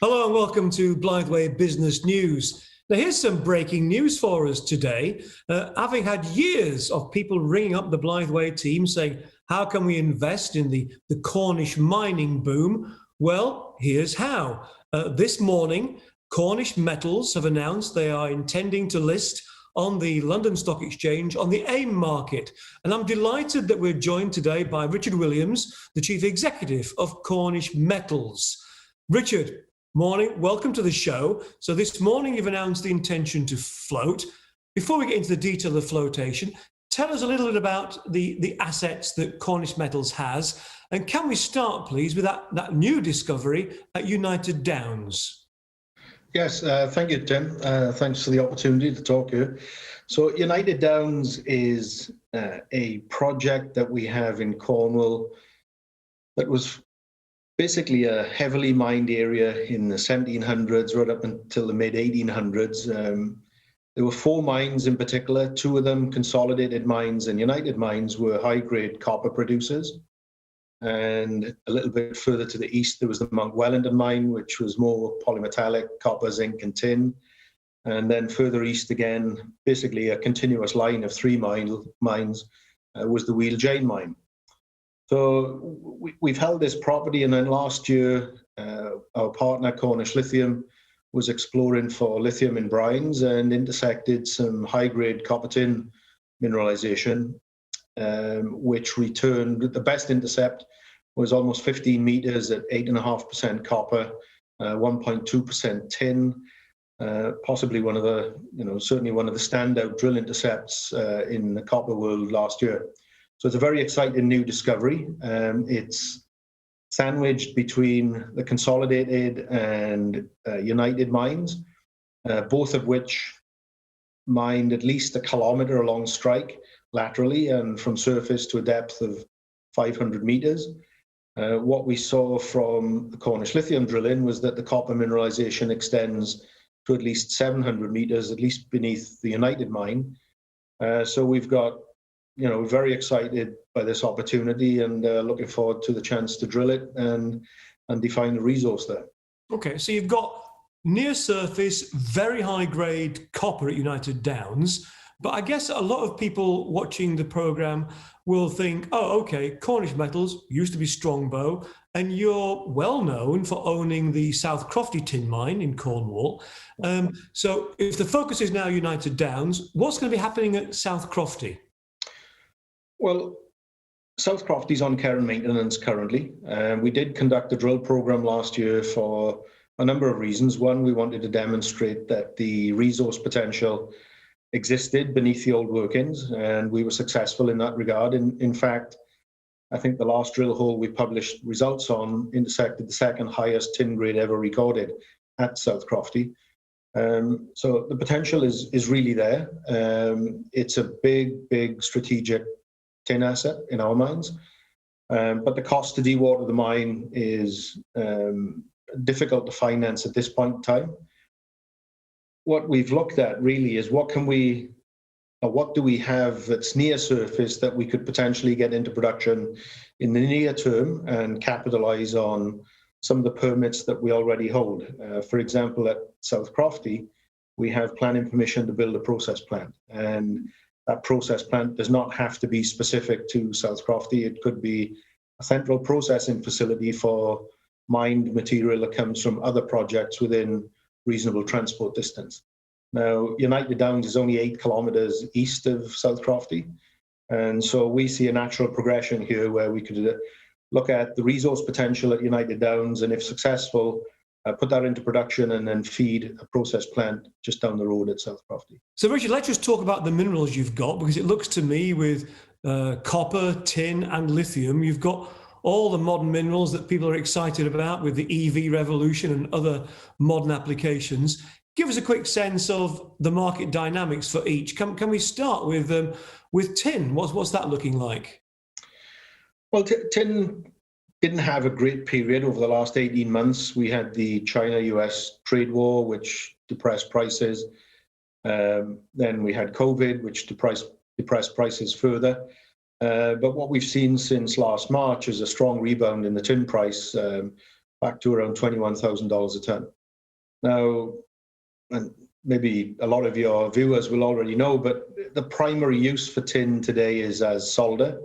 Hello and welcome to Blytheway Business News. Now, here's some breaking news for us today. Having had years of people ringing up the Blytheway team saying, how can we invest in the Cornish mining boom? Well, here's how. This morning, Cornish Metals have announced they are intending to list on the London Stock Exchange on the AIM market. And I'm delighted that we're joined today by Richard Williams, the Chief Executive of Cornish Metals. Richard, morning, welcome to the show. So this morning you've announced the intention to float. Before we get into the detail of flotation, tell us a little bit about the assets that Cornish Metals has. And can we start, please, with that new discovery at United Downs? Yes, thank you, Tim. Thanks for the opportunity to talk here. So United Downs is a project that we have in Cornwall that was basically a heavily mined area in the 1700s right up until the mid-1800s. There were 4 mines in particular. 2 of them, Consolidated Mines and United Mines, were high-grade copper producers. And a little bit further to the east, there was the Mount Wellington mine, which was more polymetallic, copper, zinc, and tin. And then further east again, basically a continuous line of 3 mines, was the Wheel Jane mine. So we've held this property, and then last year, our partner, Cornish Lithium, was exploring for lithium in brines and intersected some high-grade copper tin mineralization, which returned, the best intercept was almost 15 meters at 8.5% copper, 1.2% tin, possibly one of the, certainly one of the standout drill intercepts in the copper world last year. So it's a very exciting new discovery. It's sandwiched between the Consolidated and United mines, both of which mined at least 1 kilometer along strike laterally and from surface to a depth of 500 meters. What we saw from the Cornish Lithium drilling was that the copper mineralization extends to at least 700 meters, at least beneath the United mine. So we've got, very excited by this opportunity and looking forward to the chance to drill it and define the resource there. Okay, so you've got near surface, very high grade copper at United Downs. But I guess a lot of people watching the program will think, oh, okay, Cornish Metals used to be Strongbow, and you're well known for owning the Southcroft Tin mine in Cornwall. So if the focus is now United Downs, what's going to be happening at Southcroft? Well, Southcroft is on care and maintenance currently. We did conduct a drill program last year for a number of reasons. One, we wanted to demonstrate that the resource potential existed beneath the old workings, and we were successful in that regard. In fact, I think the last drill hole we published results on intersected the 2nd highest tin grade ever recorded at Southcroft. So the potential is really there. It's a big strategic tin asset in our minds, but the cost to dewater the mine is difficult to finance at this point in time. What we've looked at really is what do we have that's near surface that we could potentially get into production in the near term and capitalize on some of the permits that we already hold. For example, at Southcroft, we have planning permission to build a process plant, and that process plant does not have to be specific to Southcroft. It could be a central processing facility for mined material that comes from other projects within reasonable transport distance. Now, United Downs is only 8 kilometers east of Southcroft, and so we see a natural progression here where we could look at the resource potential at United Downs, and if successful, put that into production and then feed a process plant just down the road at Southcroft. So Richard, let's just talk about the minerals you've got, because it looks to me with copper, tin and lithium, you've got all the modern minerals that people are excited about with the EV revolution and other modern applications. Give us a quick sense of the market dynamics for each. Can we start with tin? What's that looking like? Well, tin didn't have a great period over the last 18 months. We had the China-US trade war, which depressed prices. Then we had COVID, which depressed prices further. But what we've seen since last March is a strong rebound in the tin price, back to around $21,000 a ton. Now, and maybe a lot of your viewers will already know, but the primary use for tin today is as solder.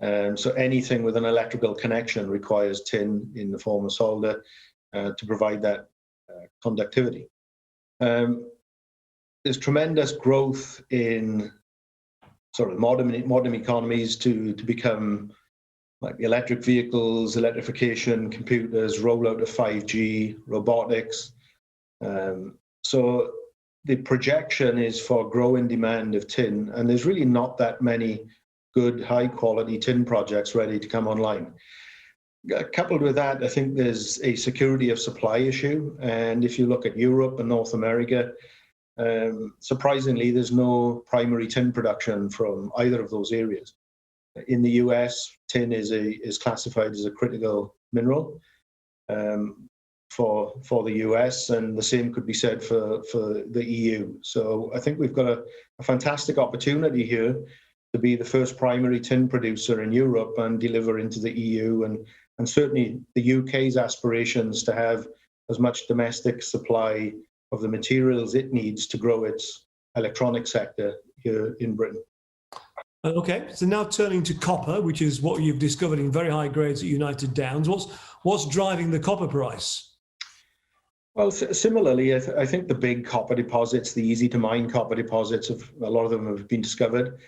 So anything with an electrical connection requires tin in the form of solder to provide that conductivity. There's tremendous growth in sort of modern economies to become like electric vehicles, electrification, computers, rollout of 5G, robotics. So the projection is for growing demand of tin, and there's really not that many good, high-quality tin projects ready to come online. Coupled with that, I think there's a security of supply issue, and if you look at Europe and North America, surprisingly, there's no primary tin production from either of those areas. In the US, tin is classified as a critical mineral for the US, and the same could be said for the EU. So I think we've got a fantastic opportunity here to be the first primary tin producer in Europe and deliver into the EU, and certainly the UK's aspirations to have as much domestic supply of the materials it needs to grow its electronic sector here in Britain. Okay, so now turning to copper, which is what you've discovered in very high grades at United Downs. What's driving the copper price? Well, similarly, I think the big copper deposits, the easy to mine copper deposits, a lot of them have been discovered.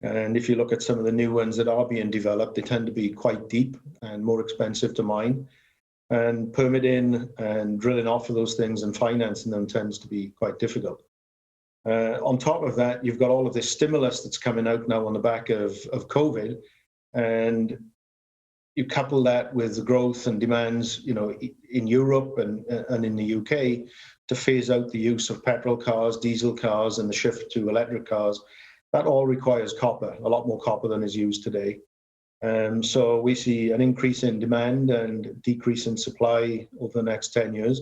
And if you look at some of the new ones that are being developed, they tend to be quite deep and more expensive to mine. And permitting and drilling off of those things and financing them tends to be quite difficult. On top of that, you've got all of this stimulus that's coming out now on the back of COVID, and you couple that with the growth and demands, in Europe and in the UK to phase out the use of petrol cars, diesel cars, and the shift to electric cars. That all requires copper, a lot more copper than is used today. So we see an increase in demand and decrease in supply over the next 10 years,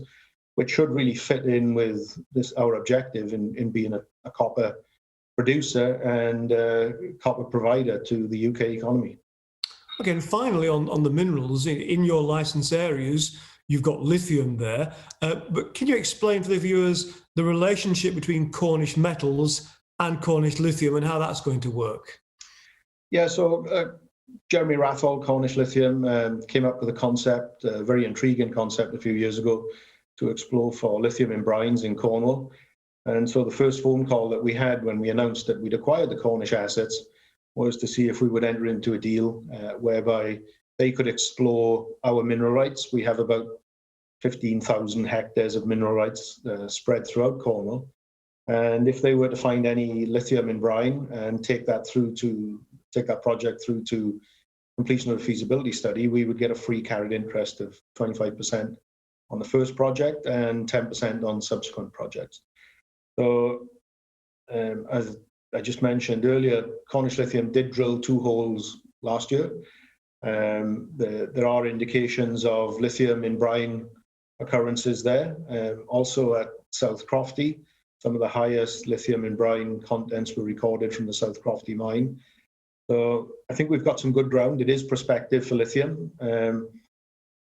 which should really fit in with our objective in being a copper producer and copper provider to the UK economy. Okay, and finally on the minerals, in your license areas, you've got lithium there. But can you explain for the viewers the relationship between Cornish metals and Cornish lithium and how that's going to work? Yeah, so Jeremy Rathall, Cornish Lithium, came up with a concept, a very intriguing concept a few years ago, to explore for lithium in brines in Cornwall. And so the first phone call that we had when we announced that we'd acquired the Cornish assets was to see if we would enter into a deal whereby they could explore our mineral rights. We have about 15,000 hectares of mineral rights spread throughout Cornwall. And if they were to find any lithium in brine and take that project through to completion of a feasibility study, we would get a free carried interest of 25% on the first project and 10% on subsequent projects. So as I just mentioned earlier, Cornish Lithium did drill 2 holes last year. There are indications of lithium in brine occurrences there. Also at Southcroft Tin, some of the highest lithium in brine contents were recorded from the Southcroft Tin mine. So I think we've got some good ground. It is prospective for lithium.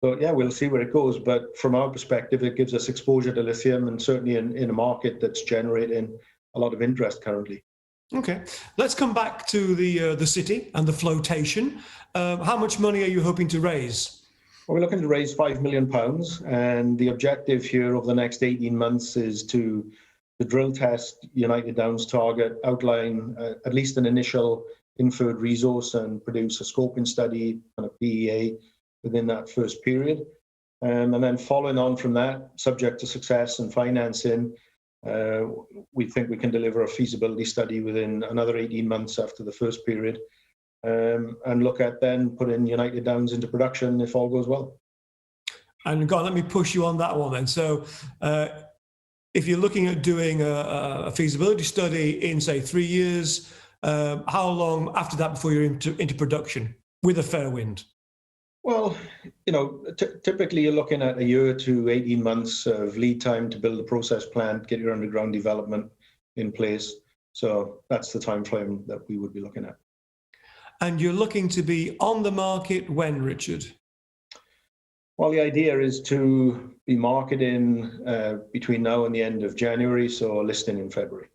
So yeah, we'll see where it goes. But from our perspective, it gives us exposure to lithium, and certainly in a market that's generating a lot of interest currently. Okay, let's come back to the city and the flotation. How much money are you hoping to raise? Well, we're looking to raise £5 million, and the objective here over the next 18 months is to drill test United Downs target, outline at least an initial inferred resource, and produce a scoping study and a PEA within that first period. And then following on from that, subject to success and financing, we think we can deliver a feasibility study within another 18 months after the first period, and look at then putting United Downs into production if all goes well. And God, let me push you on that one then. So if you're looking at doing a feasibility study in, say, 3 years, how long after that before you're into production with a fair wind? Well, typically you're looking at a year to 18 months of lead time to build a process plant, get your underground development in place. So that's the time frame that we would be looking at. And you're looking to be on the market when, Richard? Well, the idea is to be marketing between now and the end of January, so a listing in February.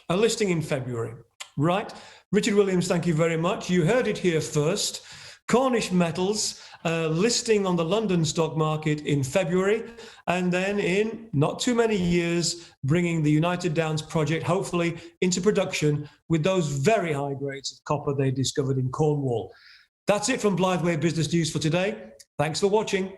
A listing in February. Right. Richard Williams, thank you very much. You heard it here first. Cornish Metals listing on the London stock market in February, and then in not too many years, bringing the United Downs project hopefully into production with those very high grades of copper they discovered in Cornwall. That's it from Blytheway Business News for today. Thanks for watching.